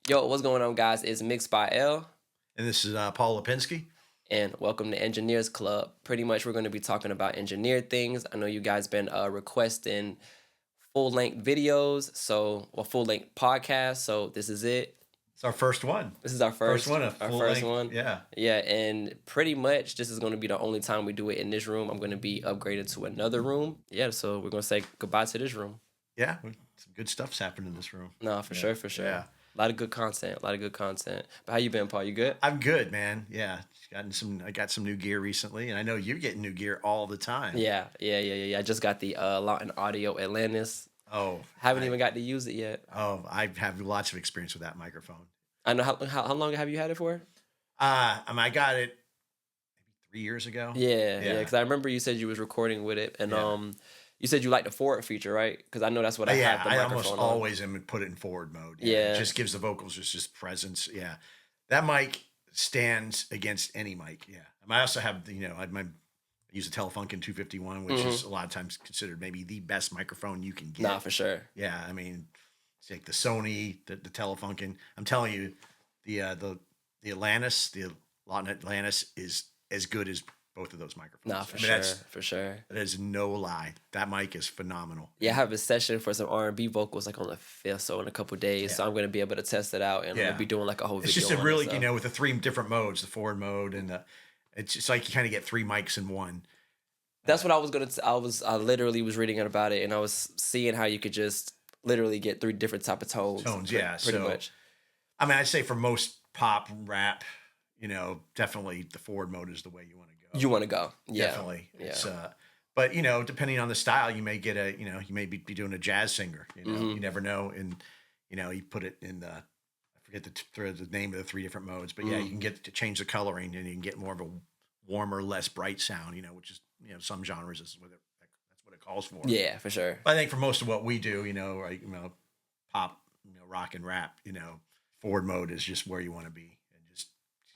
Yo, what's going on, guys? It's MixedByEl, And this is Paul Lipinski. and welcome to Engineers Club. Pretty much, we're going to be talking about engineer things. I know you guys been requesting full-length videos, full-length podcasts. So this is it. It's our first one. This is our first one, our first one. Yeah. Yeah, and pretty much this is going to be the only time we do it in this room. I'm going to be upgraded to another room. Yeah, so we're going to say goodbye to this room. Yeah, some good stuff's happened in this room. No, for sure. Yeah. A lot of good content. But how you been, Paul? You good? I'm good, man. Yeah, I got some new gear recently, and I know you're getting new gear all the time. Yeah. I just got the Lauten Audio Atlantis. Oh, Haven't even got to use it yet. Oh, I have lots of experience with that microphone. I know how long have you had it for? I got it maybe 3 years ago. Yeah. Because I remember you said you was recording with it, and you said you like the forward feature, right? Because I know that's what I have the microphone almost on. always am put it in forward mode. Yeah. It just gives the vocals just presence. Yeah, that mic stands against any mic. Yeah, I also have I use a Telefunken 251, which is a lot of times considered maybe the best microphone you can get. Nah, for sure. Yeah, I mean, it's like the Sony, the Telefunken. I'm telling you, the Atlantis, the Lauten Atlantis is as good as both of those microphones. Nah, for sure. That is no lie. That mic is phenomenal. Yeah, I have a session for some R&B vocals like on the 5th, so in a couple days. Yeah. So I'm going to be able to test it out, and I'm going to be doing like a whole video. It's just a really, with the 3 different modes, the forward mode and it's just like you kind of get 3 mics in one. That's what I was going to, I literally was reading about it, and I was seeing how you could just literally get 3 different type of tones. Pretty much. I mean, I'd say for most pop, rap, definitely the forward mode is the way you want to go. You want to go. Yeah. Definitely. Yeah. It's, but, depending on the style, you may get you may be doing a jazz singer, you never know. And, you put it in I forget the name of the 3 different modes, but yeah, you can get to change the coloring and you can get more of a warmer, less bright sound, which is, some genres is that's what it calls for. Yeah, for sure. But I think for most of what we do, pop, rock and rap, forward mode is just where you want to be. And just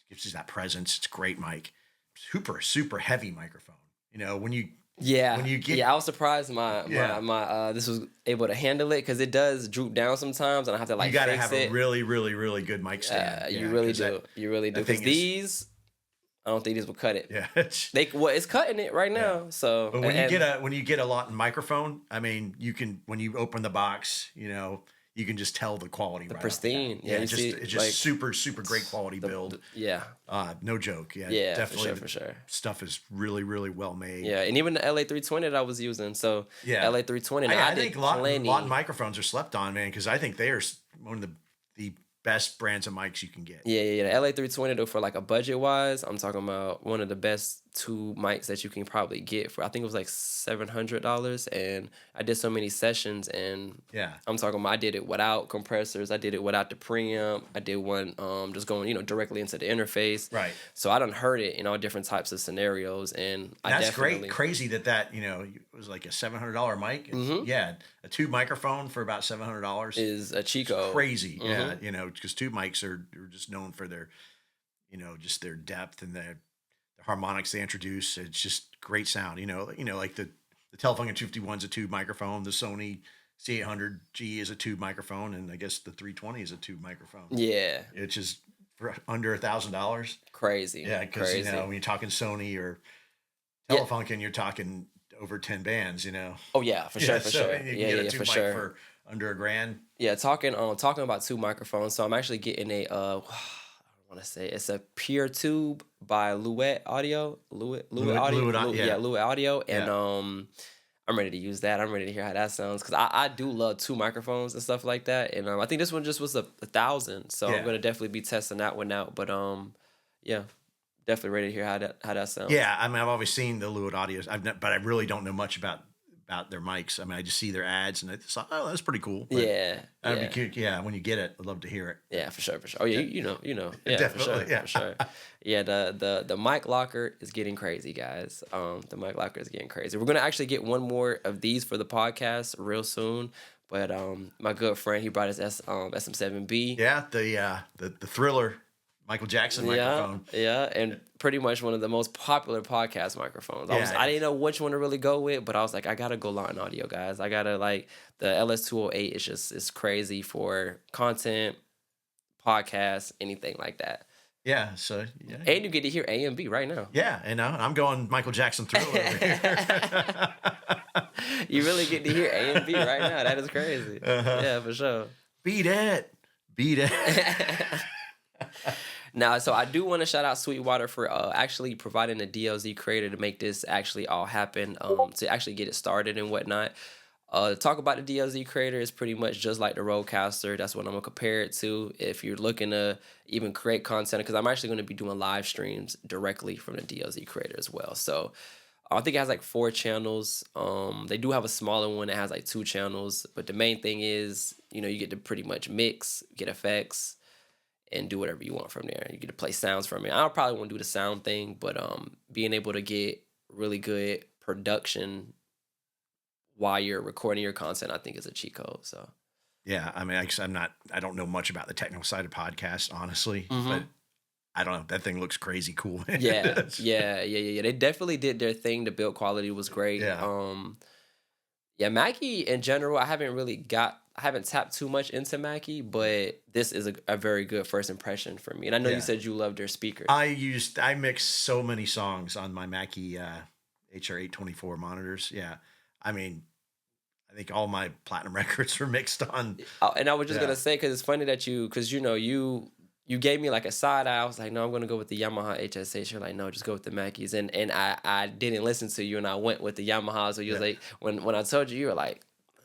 gives you that presence. It's a great mic. Super heavy microphone. When you get, I was surprised my this was able to handle it, because it does droop down sometimes, and I have to you gotta have a really good mic stand. You really do. Because these, I don't think these will cut it. Yeah, it's cutting it right now. Yeah. So, but when you get a Lauten microphone, I mean, you can, when you open the box, you can just tell the quality. The pristine. Yeah, it's just like, super great quality build. Yeah. No joke. Yeah, definitely. For sure. Stuff is really well made. Yeah, and even the LA320 that I was using. So yeah, LA320. I think Lauten microphones are slept on, man, because I think they are one of the best brands of mics you can get. Yeah. The LA320, though, for like a budget wise, I'm talking about one of the best 2 mics that you can probably get for. I think it was like $700, and I did so many sessions, and yeah, I'm talking about I did it without compressors, I did it without the preamp, I did one just going directly into the interface. Right. So I done heard it in all different types of scenarios, and that's great. Crazy that it was like a $700 mic. Yeah, a tube microphone for about $700 is a Chico. It's crazy. Yeah, because tube mics are just known for their, just their depth and the harmonics they introduce. It's just great sound. Like the Telefunken 251's a tube microphone. The Sony C800G is a tube microphone, and I guess the 320 is a tube microphone. Yeah, it's just for under $1,000. Crazy. Yeah, because when you're talking Sony or Telefunken, you're talking over 10 bands. Oh yeah, for sure. You can get a tube mic for under $1,000. Yeah, talking about 2 microphones. So I'm actually getting a I want to say it's a Pure Tube by Lewitt Audio. Lewitt Audio, and I'm ready to use that. I'm ready to hear how that sounds, because I do love 2 microphones and stuff like that. And I think this one just was $1,000, so I'm gonna definitely be testing that one out. But yeah, definitely ready to hear how that sounds. Yeah, I mean, I've always seen the Lewitt Audios, but I really don't know much about their mics. I mean, I just see their ads, and it's like, oh, that's pretty cool. But that'd be cute. Yeah, when you get it, I'd love to hear it. Yeah, for sure. Oh yeah, you know. Yeah, definitely. For sure. Yeah, the mic locker is getting crazy, guys. The mic locker is getting crazy. We're gonna actually get one more of these for the podcast real soon. But my good friend, he brought his SM7B. Yeah, the Thriller Michael Jackson microphone. Yeah, and pretty much one of the most popular podcast microphones. I didn't know which one to really go with, but I was like, I gotta go Lauten Audio, guys. I gotta, like, the LS208 is crazy for content, podcasts, anything like that. Yeah, so yeah. And you get to hear A and B right now. Yeah, and I'm going Michael Jackson Thriller over here. You really get to hear A and B right now. That is crazy. Yeah, for sure. Beat it. Now, so I do want to shout out Sweetwater for actually providing a DLZ creator to make this actually all happen, to actually get it started and whatnot. Talk about the DLZ creator is pretty much just like the Rodecaster. That's what I'm gonna compare it to. If you're looking to even create content, because I'm actually going to be doing live streams directly from the DLZ creator as well. So I think it has like 4 channels. They do have a smaller one that has like 2 channels, but the main thing is, you get to pretty much mix, get effects, and do whatever you want from there. You get to play sounds from it. I don't probably want to do the sound thing, but being able to get really good production while you're recording your content, I think is a cheat code. So yeah, I mean, I don't know much about the technical side of podcasts, honestly, but I don't know. That thing looks crazy cool. Yeah. They definitely did their thing. The build quality was great. Yeah. Mackie in general, I haven't tapped too much into Mackie, but this is a very good first impression for me. And I know you said you loved their speakers. I mixed so many songs on my Mackie HR824 monitors. Yeah. I mean, I think all my platinum records were mixed on. And I was just going to say, because it's funny that you gave me like a side eye. I was like, no, I'm going to go with the Yamaha HSH. You're like, no, just go with the Mackies. And I didn't listen to you, and I went with the Yamaha. So you was like, when I told you were like,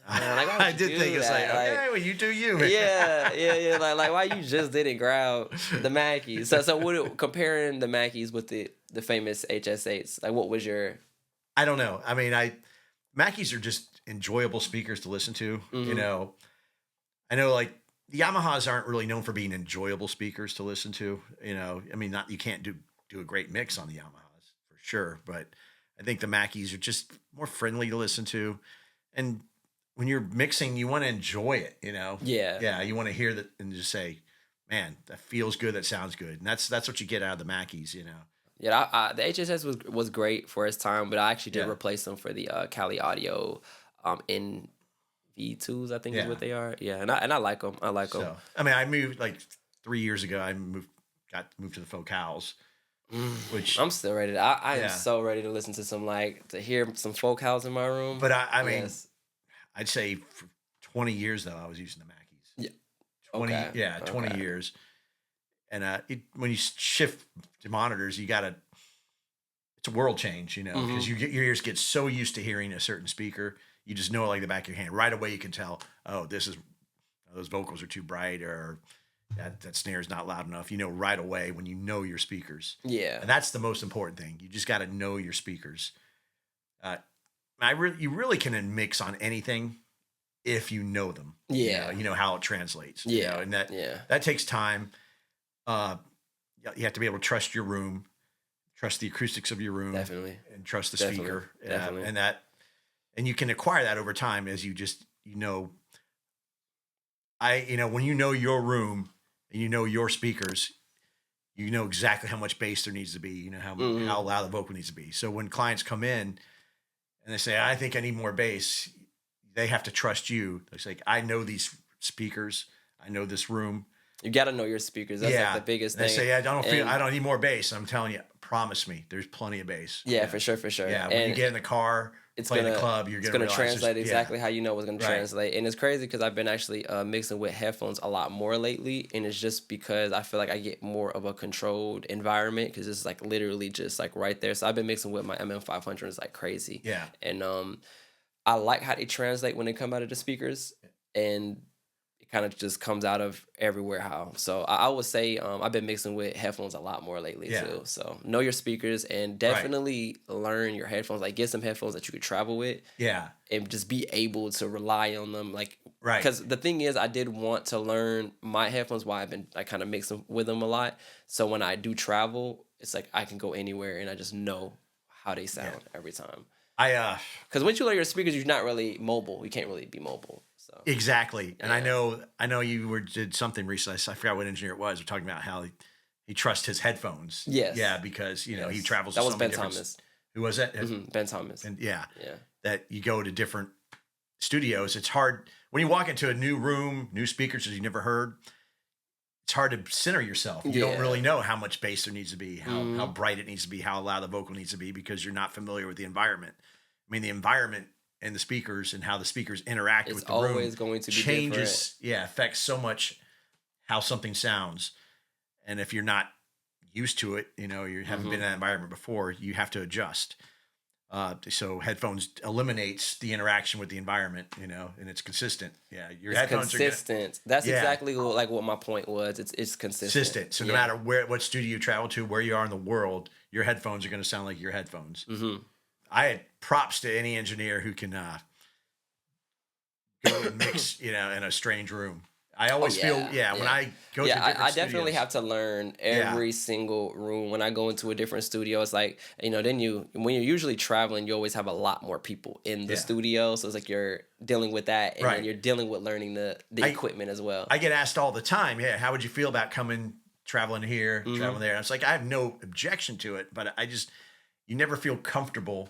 man, like, I did think it's like, okay, well, you do you. Yeah. Like why you just didn't grab the Mackies? So comparing the Mackies with the famous HSHs, like what was your? I don't know. I mean, Mackies are just enjoyable speakers to listen to. I know like the Yamahas aren't really known for being enjoyable speakers to listen to. I mean, you can't do a great mix on the Yamahas for sure, but I think the Mackies are just more friendly to listen to. And when you're mixing, you want to enjoy it, Yeah, you want to hear that and just say, man, that feels good, that sounds good. And that's what you get out of the Mackies, Yeah, the HSS was great for its time, but I actually did replace them for the Cali Audio NV2s, I think is what they are. Yeah, and I like them. I like them. I mean, I moved like 3 years ago. I got moved to the Focals, which I'm still ready. I am so ready to listen to to hear some folk house in my room. But I mean, I'd say for 20 years though, I was using the Mackies. Yeah, 20 years. And when you shift to monitors, it's a world change, because your ears get so used to hearing a certain speaker, you just know it like the back of your hand. Right away, you can tell, those vocals are too bright, or that snare is not loud enough. Right away when you know your speakers. Yeah, and that's the most important thing. You just got to know your speakers. You really can mix on anything if you know them. Yeah, you know how it translates. Yeah, and that takes time. You have to be able to trust your room, trust the acoustics of your room, definitely, and trust the speaker. Definitely. And you can acquire that over time as you just when you know your room and you know your speakers, you know exactly how much bass there needs to be. You know how loud the vocal needs to be. So when clients come in and they say, I think I need more bass, they have to trust you. They say, I know these speakers, I know this room. You got to know your speakers. That's like the biggest thing. They say, I don't need more bass. I'm telling you, promise me, there's plenty of bass. Yeah, for sure. Yeah, when you get in the car, play in the club, you're going to translate exactly how you know it's going to translate. And it's crazy because I've been actually mixing with headphones a lot more lately, and it's just because I feel like I get more of a controlled environment because it's like literally just like right there. So I've been mixing with my MM500s like crazy. Yeah, and I like how they translate when they come out of the speakers, and kind of just comes out of everywhere how. So I would say I've been mixing with headphones a lot more lately too. So know your speakers and definitely learn your headphones. Like get some headphones that you could travel with. Yeah. And just be able to rely on them. Like, because the thing is, I did want to learn my headphones while I've been kind of mixing with them a lot. So when I do travel, it's like I can go anywhere and I just know how they sound every time. Because once you learn your speakers, you're not really mobile. You can't really be mobile. So exactly, and I know you did something recently. I forgot what engineer it was. We're talking about how he trusts his headphones. Yes, yeah, because he travels. That to was Ben Thomas. Who was that? Ben Thomas. And that you go to different studios. It's hard when you walk into a new room, new speakers that you've never heard. it's hard to center yourself. You don't really know how much bass there needs to be, how bright it needs to be, how loud the vocal needs to be, because you're not familiar with the environment. I mean, the environment and the speakers and how the speakers interact with the room always going to be changes, affects so much how something sounds. And if you're not used to it, you haven't been in that environment before, you have to adjust. So headphones eliminates the interaction with the environment, and it's consistent. Yeah, it's headphones consistent. That's exactly like what my point was. It's consistent. So no matter what studio you travel to, where you are in the world, your headphones are going to sound like your headphones. I had props to any engineer who can go and mix, in a strange room. I always feel, when I go to different I definitely have to learn every single room. When I go into a different studio, it's like, then when you're usually traveling, you always have a lot more people in the studio. So it's like you're dealing with that, and then you're dealing with learning the equipment as well. I get asked all the time, how would you feel about traveling here, traveling there? And it's like, I have no objection to it, but you never feel comfortable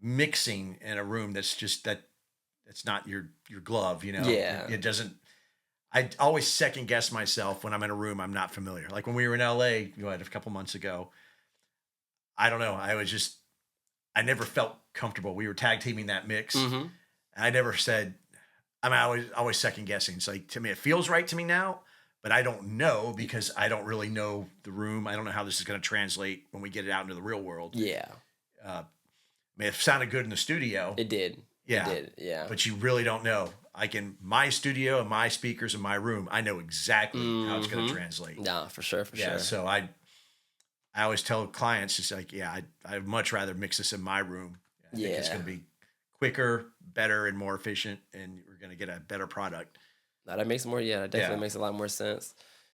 mixing in a room that's just that's not your glove, It doesn't. I always second guess myself when I'm in a room I'm not familiar. Like when we were in LA, a couple months ago, I don't know. I never felt comfortable. We were tag teaming that mix. And I never said, I always second guessing. It's like, to me, it feels right to me now, but I don't know, because I don't really know the room. I don't know how this is going to translate when we get it out into the real world. Yeah. It sounded good in the studio. It did. Yeah. It did. Yeah. But you really don't know. Like in my studio and my speakers in my room, I know exactly how it's going to translate. Nah, for sure. So I always tell clients, it's like, I'd much rather mix this in my room. I think it's going to be quicker, better, and more efficient, and we're going to get a better product. That makes more. Yeah, that definitely makes a lot more sense.